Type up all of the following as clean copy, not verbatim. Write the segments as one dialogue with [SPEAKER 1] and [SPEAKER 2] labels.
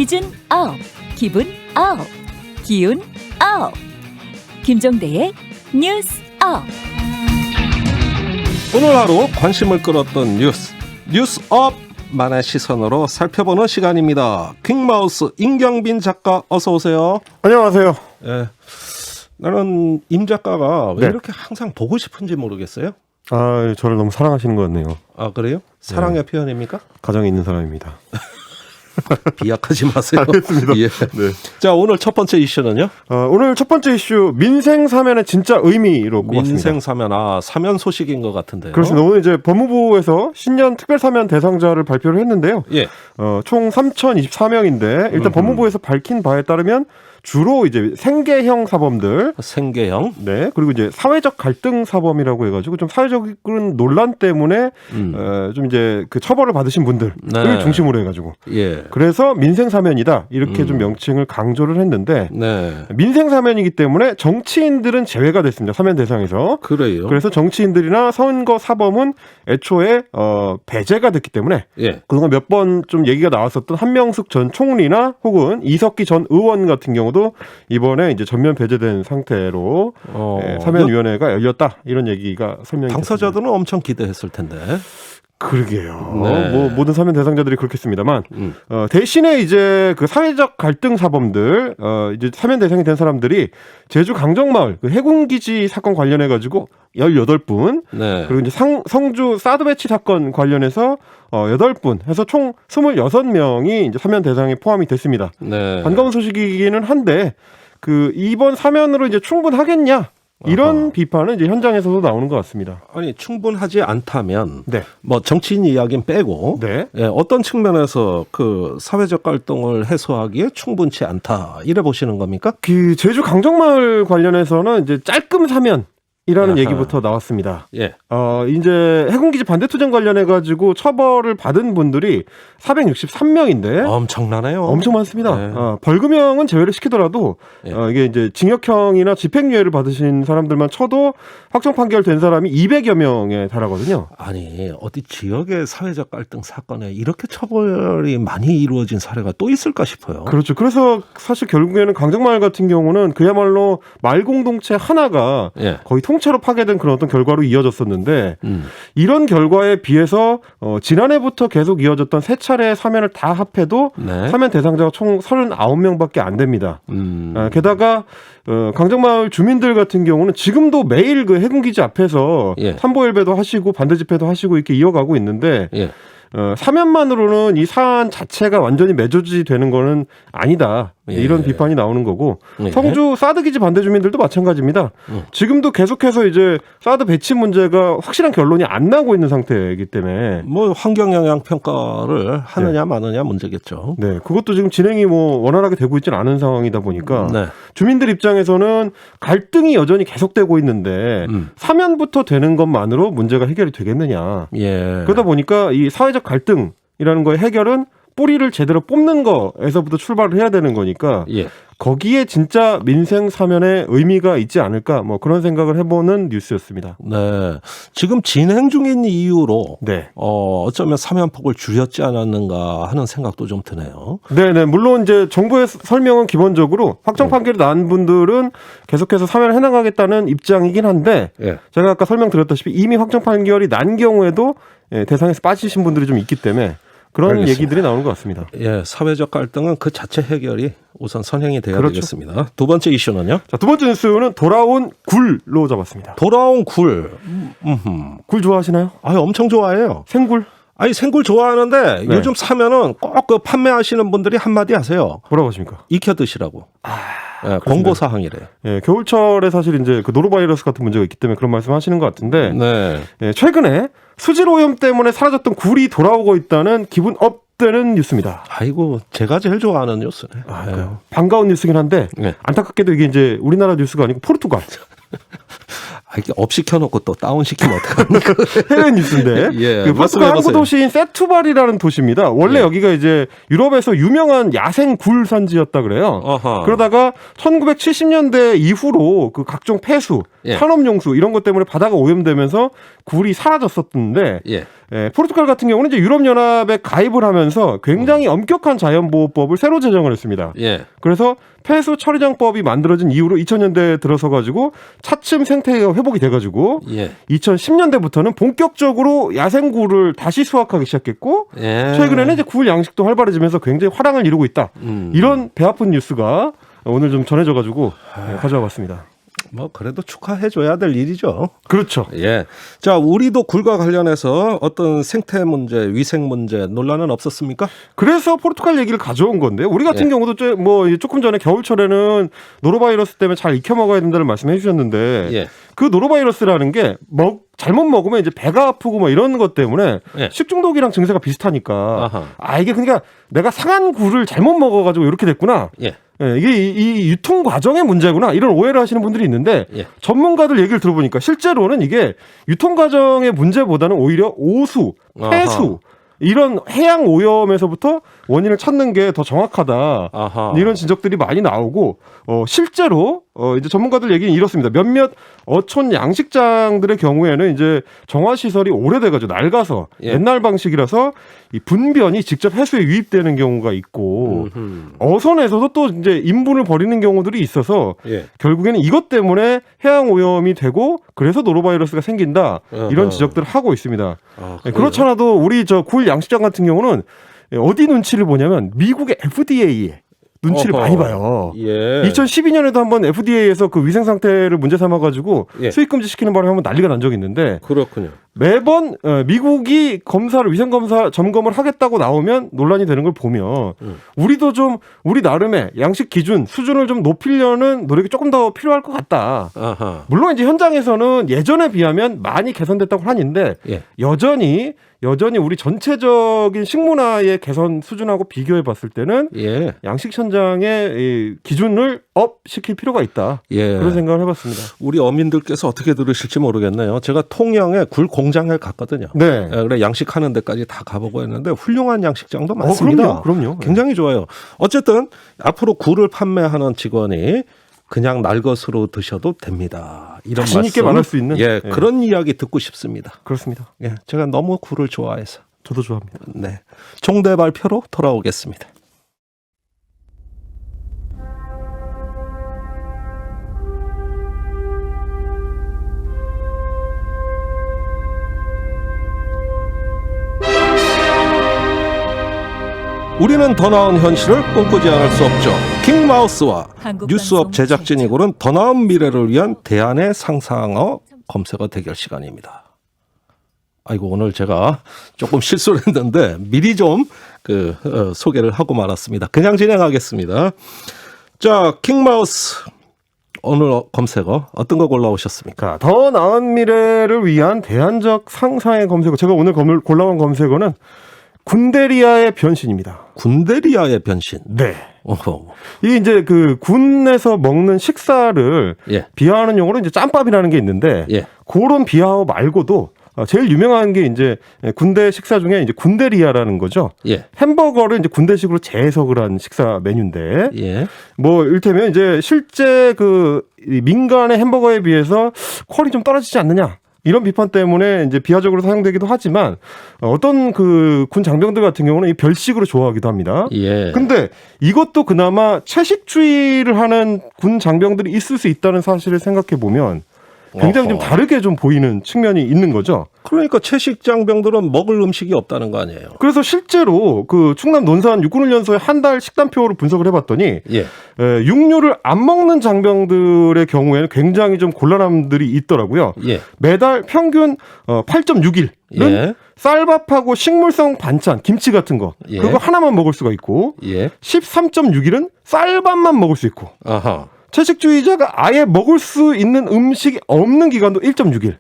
[SPEAKER 1] 시즌 업, 기분 업, 기운 업. 김종대의 뉴스 업.
[SPEAKER 2] 오늘 하루 관심을 끌었던 뉴스업 만의 시선으로 살펴보는 시간입니다. 퀵마우스 임경빈 작가 어서 오세요.
[SPEAKER 3] 안녕하세요.
[SPEAKER 2] 예, 나는 임 작가가 왜
[SPEAKER 3] 네.
[SPEAKER 2] 이렇게 항상 보고 싶은지 모르겠어요.
[SPEAKER 3] 아, 저를 너무 사랑하시는 것 같네요.
[SPEAKER 2] 아 그래요? 사랑의 표현입니까?
[SPEAKER 3] 가정에 있는 사람입니다.
[SPEAKER 2] 비약하지 마세요.
[SPEAKER 3] 알겠습니다.
[SPEAKER 2] 예.
[SPEAKER 3] 네.
[SPEAKER 2] 자, 오늘 첫 번째 이슈는요?
[SPEAKER 3] 오늘 첫 번째 이슈 민생 사면의 진짜 의미로 꼽았습니다.
[SPEAKER 2] 민생 사면, 사면 소식인 것 같은데요.
[SPEAKER 3] 그렇습니다. 오늘 이제 법무부에서 신년 특별 사면 대상자를 발표를 했는데요.
[SPEAKER 2] 예.
[SPEAKER 3] 총 3,024명인데 일단 법무부에서 밝힌 바에 따르면 주로 이제 생계형 사범들,
[SPEAKER 2] 생계형.
[SPEAKER 3] 네, 그리고 이제 사회적 갈등 사범이라고 해가지고 좀 사회적인 논란 때문에 좀 이제 그 처벌을 받으신 분들을
[SPEAKER 2] 네.
[SPEAKER 3] 중심으로 해가지고.
[SPEAKER 2] 예.
[SPEAKER 3] 그래서 민생 사면이다 이렇게 좀 명칭을 강조를 했는데
[SPEAKER 2] 네.
[SPEAKER 3] 민생 사면이기 때문에 정치인들은 제외가 됐습니다. 사면 대상에서.
[SPEAKER 2] 그래요.
[SPEAKER 3] 그래서 정치인들이나 선거 사범은 애초에 배제가 됐기 때문에
[SPEAKER 2] 예.
[SPEAKER 3] 그동안 몇 번 좀 얘기가 나왔었던 한명숙 전 총리나 혹은 이석기 전 의원 같은 경우도 이번에 이제 전면 배제된 상태로 사면위원회가 열렸다 이런 얘기가 설명이
[SPEAKER 2] 당사자들은 엄청 기대했을 텐데.
[SPEAKER 3] 그러게요.
[SPEAKER 2] 네.
[SPEAKER 3] 뭐 모든 사면 대상자들이 그렇겠습니다만 대신에 이제 그 사회적 갈등 사범들 이제 사면 대상이 된 사람들이 제주 강정마을 그 해군기지 사건 관련해 가지고 18분
[SPEAKER 2] 네.
[SPEAKER 3] 그리고 이제 성주 사드 배치 사건 관련해서 8분 해서 총 26명이 이제 사면 대상에 포함이 됐습니다.
[SPEAKER 2] 네.
[SPEAKER 3] 반가운 소식이기는 한데 그 이번 사면으로 이제 충분하겠냐? 이런 비판은 이제 현장에서도 나오는 것 같습니다.
[SPEAKER 2] 아니 충분하지 않다면
[SPEAKER 3] 네.
[SPEAKER 2] 뭐 정치인 이야기는 빼고
[SPEAKER 3] 네.
[SPEAKER 2] 예, 어떤 측면에서 그 사회적 갈등을 해소하기에 충분치 않다 이래 보시는 겁니까?
[SPEAKER 3] 그 제주 강정마을 관련해서는 이제 짤끔 사면이라는
[SPEAKER 2] 아하.
[SPEAKER 3] 얘기부터 나왔습니다.
[SPEAKER 2] 예.
[SPEAKER 3] 이제 해군기지 반대투쟁 관련해가지고 처벌을 받은 분들이 463명인데
[SPEAKER 2] 엄청나네요.
[SPEAKER 3] 엄청 많습니다.
[SPEAKER 2] 네.
[SPEAKER 3] 벌금형은 제외를 시키더라도
[SPEAKER 2] 예.
[SPEAKER 3] 이게 이제 징역형이나 집행유예를 받으신 사람들만 쳐도 확정 판결된 사람이 200여 명에 달하거든요.
[SPEAKER 2] 아니 어디 지역의 사회적 갈등 사건에 이렇게 처벌이 많이 이루어진 사례가 또 있을까 싶어요.
[SPEAKER 3] 그렇죠. 그래서 사실 결국에는 강정마을 같은 경우는 그야말로 마을 공동체 하나가
[SPEAKER 2] 예.
[SPEAKER 3] 거의 통째로 파괴된 그런 어떤 결과로 이어졌었는데 이런 결과에 비해서 지난해부터 계속 이어졌던 세 차례의 사면을 다 합해도
[SPEAKER 2] 네.
[SPEAKER 3] 사면 대상자가 총 39명밖에 안 됩니다. 게다가 강정마을 주민들 같은 경우는 지금도 매일 그 해군기지 앞에서
[SPEAKER 2] 예.
[SPEAKER 3] 산보일배도 하시고 반대 집회도 하시고 이렇게 이어가고 있는데
[SPEAKER 2] 예.
[SPEAKER 3] 사면만으로는 이 사안 자체가 완전히 매조지되는 거는 아니다.
[SPEAKER 2] 예.
[SPEAKER 3] 이런 비판이 나오는 거고
[SPEAKER 2] 예.
[SPEAKER 3] 성주 사드 기지 반대 주민들도 마찬가지입니다. 지금도 계속해서 이제 사드 배치 문제가 확실한 결론이 안 나고 있는 상태이기 때문에
[SPEAKER 2] 뭐 환경 영향 평가를 하느냐 마느냐 문제겠죠.
[SPEAKER 3] 네, 그것도 지금 진행이 뭐 원활하게 되고 있지는 않은 상황이다 보니까
[SPEAKER 2] 네.
[SPEAKER 3] 주민들 입장에서는 갈등이 여전히 계속되고 있는데 사면부터 되는 것만으로 문제가 해결이 되겠느냐.
[SPEAKER 2] 예.
[SPEAKER 3] 그러다 보니까 이 사회적 갈등이라는 거의 해결은 뿌리를 제대로 뽑는 거에서부터 출발을 해야 되는 거니까
[SPEAKER 2] 예.
[SPEAKER 3] 거기에 진짜 민생 사면의 의미가 있지 않을까 뭐 그런 생각을 해보는 뉴스였습니다.
[SPEAKER 2] 네. 지금 진행 중인 이유로
[SPEAKER 3] 네.
[SPEAKER 2] 어쩌면 사면폭을 줄였지 않았는가 하는 생각도 좀 드네요.
[SPEAKER 3] 네네. 물론 이제 정부의 설명은 기본적으로 확정 판결이 난 분들은 계속해서 사면을 해나가겠다는 입장이긴 한데
[SPEAKER 2] 예.
[SPEAKER 3] 제가 아까 설명드렸다시피 이미 확정 판결이 난 경우에도 대상에서 빠지신 분들이 좀 있기 때문에 그런
[SPEAKER 2] 알겠습니다.
[SPEAKER 3] 얘기들이 나오는 것 같습니다.
[SPEAKER 2] 예, 사회적 갈등은 그 자체 해결이 우선 선행이 돼야
[SPEAKER 3] 그렇죠.
[SPEAKER 2] 되겠습니다. 두 번째 이슈는요?
[SPEAKER 3] 자, 두 번째 뉴스는 돌아온 굴로 잡았습니다.
[SPEAKER 2] 돌아온 굴.
[SPEAKER 3] 굴 좋아하시나요?
[SPEAKER 2] 엄청 좋아해요.
[SPEAKER 3] 생굴?
[SPEAKER 2] 아니 생굴 좋아하는데
[SPEAKER 3] 네.
[SPEAKER 2] 요즘 사면은 꼭 그 판매하시는 분들이 한마디 하세요.
[SPEAKER 3] 뭐라고 하십니까?
[SPEAKER 2] 익혀 드시라고. 권고 사항이래.
[SPEAKER 3] 예, 겨울철에 사실 이제 그 노로바이러스 같은 문제가 있기 때문에 그런 말씀 하시는 것 같은데
[SPEAKER 2] 네.
[SPEAKER 3] 예, 최근에 수질 오염 때문에 사라졌던 굴이 돌아오고 있다는 기분 업되는 뉴스입니다.
[SPEAKER 2] 아이고 제가 제일 좋아하는 뉴스네.
[SPEAKER 3] 반가운 뉴스긴 한데
[SPEAKER 2] 네.
[SPEAKER 3] 안타깝게도 이게 이제 우리나라 뉴스가 아니고 포르투갈.
[SPEAKER 2] 이게 업 시켜놓고 또 다운 시키면 어떡합니까?
[SPEAKER 3] 해외 뉴스인데
[SPEAKER 2] 예,
[SPEAKER 3] 그 포르투갈 항구 도시인 세투발이라는 도시입니다. 원래
[SPEAKER 2] 예.
[SPEAKER 3] 여기가 이제 유럽에서 유명한 야생 굴 산지였다 그래요.
[SPEAKER 2] 어허.
[SPEAKER 3] 그러다가 1970년대 이후로 그 각종 폐수,
[SPEAKER 2] 예.
[SPEAKER 3] 산업용수 이런 것 때문에 바다가 오염되면서 굴이 사라졌었는데
[SPEAKER 2] 예.
[SPEAKER 3] 포르투갈 같은 경우는 이제 유럽연합에 가입을 하면서 굉장히 엄격한 자연보호법을 새로 제정을 했습니다.
[SPEAKER 2] 예.
[SPEAKER 3] 그래서 폐수 처리장법이 만들어진 이후로 2000년대에 들어서 가지고 차츰 생태계가 회복이 돼가지고
[SPEAKER 2] 예.
[SPEAKER 3] 2010년대부터는 본격적으로 야생굴을 다시 수확하기 시작했고
[SPEAKER 2] 예.
[SPEAKER 3] 최근에는 이제 굴 양식도 활발해지면서 굉장히 화랑을 이루고 있다. 이런 배 아픈 뉴스가 오늘 좀 전해져가지고 가져와 봤습니다.
[SPEAKER 2] 뭐 그래도 축하해줘야 될 일이죠.
[SPEAKER 3] 그렇죠.
[SPEAKER 2] 예. 자, 우리도 굴과 관련해서 어떤 생태 문제, 위생 문제 논란은 없었습니까?
[SPEAKER 3] 그래서 포르투갈 얘기를 가져온 건데 우리 같은
[SPEAKER 2] 예.
[SPEAKER 3] 경우도 조금 전에 겨울철에는 노로바이러스 때문에 잘 익혀 먹어야 된다는 말씀해 주셨는데
[SPEAKER 2] 예.
[SPEAKER 3] 그 노로바이러스라는 게 잘못 먹으면 이제 배가 아프고 뭐 이런 것 때문에
[SPEAKER 2] 예.
[SPEAKER 3] 식중독이랑 증세가 비슷하니까
[SPEAKER 2] 아하.
[SPEAKER 3] 이게 그러니까 내가 상한 굴을 잘못 먹어가지고 이렇게 됐구나.
[SPEAKER 2] 예.
[SPEAKER 3] 예, 이게 이 유통 과정의 문제구나 이런 오해를 하시는 분들이 있는데
[SPEAKER 2] 예.
[SPEAKER 3] 전문가들 얘기를 들어보니까 실제로는 이게 유통 과정의 문제보다는 오히려 오수, 폐수
[SPEAKER 2] 아하.
[SPEAKER 3] 이런 해양 오염에서부터 원인을 찾는 게 더 정확하다.
[SPEAKER 2] 아하.
[SPEAKER 3] 이런 진적들이 많이 나오고 실제로 이제 전문가들 얘기는 이렇습니다. 몇몇 어촌 양식장들의 경우에는 이제 정화 시설이 오래돼가지고 낡아서
[SPEAKER 2] 예.
[SPEAKER 3] 옛날 방식이라서 이 분변이 직접 해수에 유입되는 경우가 있고 어선에서도 또 이제 인분을 벌이는 경우들이 있어서
[SPEAKER 2] 예.
[SPEAKER 3] 결국에는 이것 때문에 해양 오염이 되고 그래서 노로바이러스가 생긴다 이런
[SPEAKER 2] 어허.
[SPEAKER 3] 지적들을 하고 있습니다.
[SPEAKER 2] 아,
[SPEAKER 3] 네, 그렇잖아도 우리 저 굴 양식장 같은 경우는 어디 눈치를 보냐면 미국의 FDA에 눈치를
[SPEAKER 2] 어허.
[SPEAKER 3] 많이 봐요.
[SPEAKER 2] 예.
[SPEAKER 3] 2012년에도 한번 FDA에서 그 위생 상태를 문제 삼아가지고
[SPEAKER 2] 예.
[SPEAKER 3] 수입 금지시키는 바람에 한번 난리가 난 적이 있는데
[SPEAKER 2] 그렇군요.
[SPEAKER 3] 매번 미국이 위생 검사 점검을 하겠다고 나오면 논란이 되는 걸 보면 우리도 좀 우리 나름의 양식 기준 수준을 좀 높이려는 노력이 조금 더 필요할 것 같다.
[SPEAKER 2] 아하.
[SPEAKER 3] 물론 이제 현장에서는 예전에 비하면 많이 개선됐다고 하는데
[SPEAKER 2] 예.
[SPEAKER 3] 여전히 우리 전체적인 식문화의 개선 수준하고 비교해 봤을 때는
[SPEAKER 2] 예.
[SPEAKER 3] 양식 현장의 이 기준을 업 시킬 필요가 있다.
[SPEAKER 2] 예.
[SPEAKER 3] 그런 생각을 해봤습니다.
[SPEAKER 2] 우리 어민들께서 어떻게 들으실지 모르겠네요. 제가 통영에 굴 공장에 갔거든요.
[SPEAKER 3] 네.
[SPEAKER 2] 예, 그래 양식하는 데까지 다 가보고 했는데 훌륭한 양식장도 많습니다.
[SPEAKER 3] 그럼요.
[SPEAKER 2] 굉장히 좋아요. 어쨌든 앞으로 굴을 판매하는 직원이 그냥 날 것으로 드셔도 됩니다. 이런
[SPEAKER 3] 자신 있게
[SPEAKER 2] 말씀.
[SPEAKER 3] 말할 수 있는.
[SPEAKER 2] 예,
[SPEAKER 3] 예.
[SPEAKER 2] 그런 이야기 듣고 싶습니다.
[SPEAKER 3] 그렇습니다.
[SPEAKER 2] 예, 제가 너무 굴을 좋아해서.
[SPEAKER 3] 저도 좋아합니다.
[SPEAKER 2] 네, 종대 발표로 돌아오겠습니다. 우리는 더 나은 현실을 꿈꾸지 않을 수 없죠. 킹마우스와 뉴스업 제작진이 고른 더 나은 미래를 위한 대안의 상상어 검색어 대결 시간입니다. 아이고, 오늘 제가 조금 실수를 했는데 미리 좀 소개를 하고 말았습니다. 그냥 진행하겠습니다. 자, 킹마우스 오늘 검색어 어떤 거 골라오셨습니까?
[SPEAKER 3] 더 나은 미래를 위한 대안적 상상의 검색어. 제가 오늘 골라온 검색어는 군데리아의 변신입니다.
[SPEAKER 2] 군데리아의 변신.
[SPEAKER 3] 네.
[SPEAKER 2] 어허.
[SPEAKER 3] 이게 이제 그 군에서 먹는 식사를
[SPEAKER 2] 예.
[SPEAKER 3] 비하하는 용어로 이제 짬밥이라는 게 있는데
[SPEAKER 2] 예.
[SPEAKER 3] 그런 비하어 말고도 제일 유명한 게 이제 군대 식사 중에 이제 군데리아라는 거죠.
[SPEAKER 2] 예.
[SPEAKER 3] 햄버거를 이제 군대식으로 재해석을 한 식사 메뉴인데
[SPEAKER 2] 예.
[SPEAKER 3] 뭐 이를테면 이제 실제 그 민간의 햄버거에 비해서 퀄이 좀 떨어지지 않느냐. 이런 비판 때문에 이제 비하적으로 사용되기도 하지만 어떤 그 군 장병들 같은 경우는 이 별식으로 좋아하기도 합니다.
[SPEAKER 2] 예.
[SPEAKER 3] 근데 이것도 그나마 채식주의를 하는 군 장병들이 있을 수 있다는 사실을 생각해 보면 굉장히 좀 다르게 좀 보이는 측면이 있는 거죠.
[SPEAKER 2] 그러니까 채식 장병들은 먹을 음식이 없다는 거 아니에요.
[SPEAKER 3] 그래서 실제로 그 충남 논산 육군훈련소의 한 달 식단표를 분석을 해봤더니
[SPEAKER 2] 예.
[SPEAKER 3] 육류를 안 먹는 장병들의 경우에는 굉장히 좀 곤란함들이 있더라고요.
[SPEAKER 2] 예.
[SPEAKER 3] 매달 평균 8.6일은
[SPEAKER 2] 예.
[SPEAKER 3] 쌀밥하고 식물성 반찬, 김치 같은 거
[SPEAKER 2] 예.
[SPEAKER 3] 그거 하나만 먹을 수가 있고
[SPEAKER 2] 예.
[SPEAKER 3] 13.6일은 쌀밥만 먹을 수 있고
[SPEAKER 2] 아하.
[SPEAKER 3] 채식주의자가 아예 먹을 수 있는 음식이 없는 기간도 1.6일.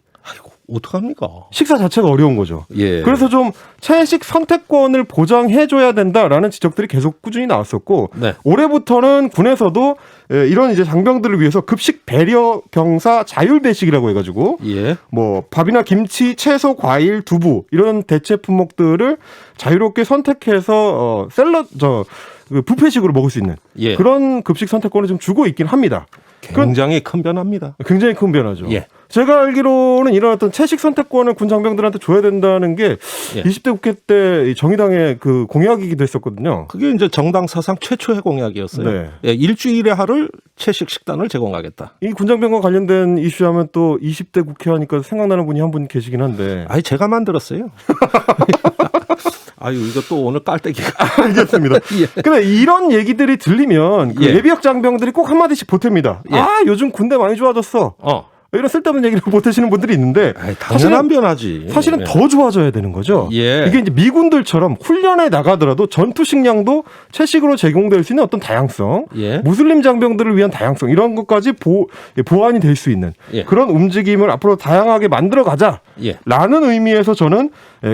[SPEAKER 2] 어떡합니까?
[SPEAKER 3] 식사 자체가 어려운 거죠.
[SPEAKER 2] 예.
[SPEAKER 3] 그래서 좀 채식 선택권을 보장해줘야 된다라는 지적들이 계속 꾸준히 나왔었고
[SPEAKER 2] 네.
[SPEAKER 3] 올해부터는 군에서도 이런 이제 장병들을 위해서 급식 배려 병사 자율 배식이라고 해가지고
[SPEAKER 2] 예.
[SPEAKER 3] 뭐 밥이나 김치, 채소, 과일, 두부 이런 대체 품목들을 자유롭게 선택해서 그 뷔페식으로 먹을 수 있는
[SPEAKER 2] 예.
[SPEAKER 3] 그런 급식 선택권을 좀 주고 있긴 합니다.
[SPEAKER 2] 굉장히 큰 변화입니다.
[SPEAKER 3] 굉장히 큰 변화죠.
[SPEAKER 2] 예.
[SPEAKER 3] 제가 알기로는 이런 어떤 채식 선택권을 군 장병들한테 줘야 된다는 게
[SPEAKER 2] 예.
[SPEAKER 3] 20대 국회 때 정의당의 그 공약이기도 했었거든요.
[SPEAKER 2] 그게 이제 정당 사상 최초의 공약이었어요.
[SPEAKER 3] 네.
[SPEAKER 2] 예, 일주일에 하루 채식 식단을 제공하겠다.
[SPEAKER 3] 이 군장병과 관련된 이슈하면 또 20대 국회하니까 생각나는 분이 한 분 계시긴 한데.
[SPEAKER 2] 아니 제가 만들었어요. 아유 이것도 오늘 깔때기가.
[SPEAKER 3] 알겠습니다.
[SPEAKER 2] 예.
[SPEAKER 3] 근데 이런 얘기들이 들리면 그
[SPEAKER 2] 예.
[SPEAKER 3] 예비역 장병들이 꼭 한마디씩 보탭니다.
[SPEAKER 2] 예.
[SPEAKER 3] 아 요즘 군대 많이 좋아졌어. 이런 쓸데없는 얘기를 보태시는 분들이 있는데
[SPEAKER 2] 아이, 당연한 변화지.
[SPEAKER 3] 사실은
[SPEAKER 2] 예.
[SPEAKER 3] 더 좋아져야 되는 거죠.
[SPEAKER 2] 예.
[SPEAKER 3] 이게 이제 미군들처럼 훈련에 나가더라도 전투 식량도 채식으로 제공될 수 있는 어떤 다양성,
[SPEAKER 2] 예.
[SPEAKER 3] 무슬림 장병들을 위한 다양성 이런 것까지 보완이 될 수 있는
[SPEAKER 2] 예.
[SPEAKER 3] 그런 움직임을 앞으로 다양하게 만들어 가자라는
[SPEAKER 2] 예.
[SPEAKER 3] 의미에서 저는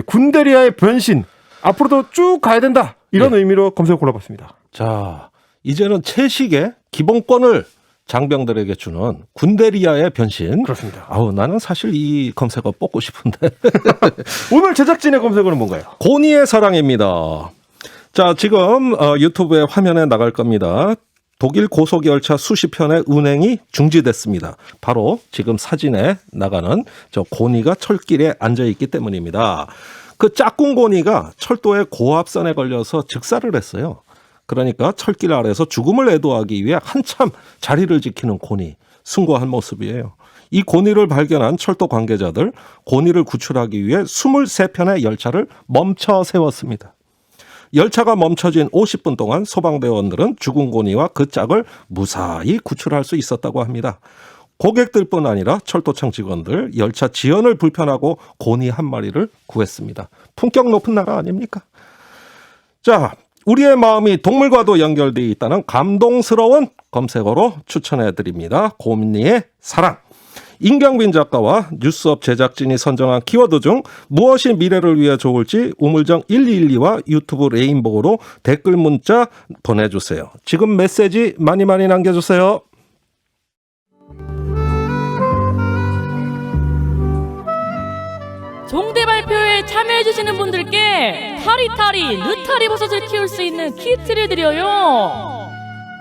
[SPEAKER 3] 군대리아의 변신 앞으로도 쭉 가야 된다 이런
[SPEAKER 2] 예.
[SPEAKER 3] 의미로 검색어 골라봤습니다.
[SPEAKER 2] 자 이제는 채식의 기본권을 장병들에게 주는 군대리아의 변신.
[SPEAKER 3] 그렇습니다.
[SPEAKER 2] 아우 나는 사실 이 검색어 뽑고 싶은데.
[SPEAKER 3] 오늘 제작진의 검색어는 뭔가요?
[SPEAKER 2] 고니의 사랑입니다. 자 지금 유튜브에 화면에 나갈 겁니다. 독일 고속열차 수십 편의 운행이 중지됐습니다. 바로 지금 사진에 나가는 저 고니가 철길에 앉아 있기 때문입니다. 그 짝꿍 고니가 철도의 고압선에 걸려서 즉사를 했어요. 그러니까 철길 아래서 죽음을 애도하기 위해 한참 자리를 지키는 고니, 숭고한 모습이에요. 이 고니를 발견한 철도 관계자들, 고니를 구출하기 위해 23편의 열차를 멈춰 세웠습니다. 열차가 멈춰진 50분 동안 소방대원들은 죽은 고니와 그 짝을 무사히 구출할 수 있었다고 합니다. 고객들뿐 아니라 철도청 직원들, 열차 지연을 불편하고 고니 한 마리를 구했습니다. 품격 높은 나라 아닙니까? 자, 우리의 마음이 동물과도 연결되어 있다는 감동스러운 검색어로 추천해드립니다. 고니의 사랑. 임경빈 작가와 뉴스업 제작진이 선정한 키워드 중 무엇이 미래를 위해 좋을지 우물정 1212와 유튜브 레인보우로 댓글 문자 보내주세요. 지금 메시지 많이 남겨주세요.
[SPEAKER 4] 종대 발표에 참여해주시는 분들께 타리타리 느타리 버섯을 키울 수 있는 키트를 드려요.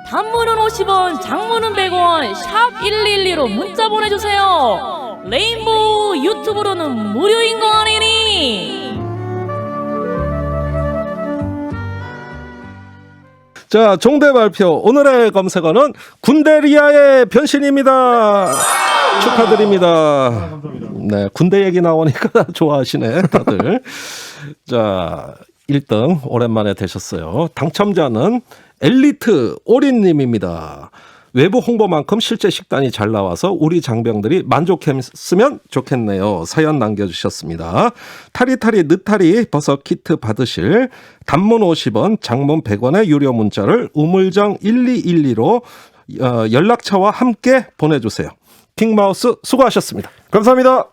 [SPEAKER 4] 단문은 50원, 장문은 100원, 샵 1212로 문자 보내주세요. 레인보우 유튜브로는 무료인 거 아니니?
[SPEAKER 2] 자, 종대 발표. 오늘의 검색어는 군대리아의 변신입니다. 축하드립니다. 네, 군대 얘기 나오니까 좋아하시네, 다들. 자, 1등 오랜만에 되셨어요. 당첨자는 엘리트 오린님입니다. 외부 홍보만큼 실제 식단이 잘 나와서 우리 장병들이 만족했으면 좋겠네요. 사연 남겨주셨습니다. 타리타리 느타리 버섯 키트 받으실 단문 50원, 장문 100원의 유료 문자를 우물정 1212로 연락처와 함께 보내주세요. 킹마우스 수고하셨습니다.
[SPEAKER 3] 감사합니다.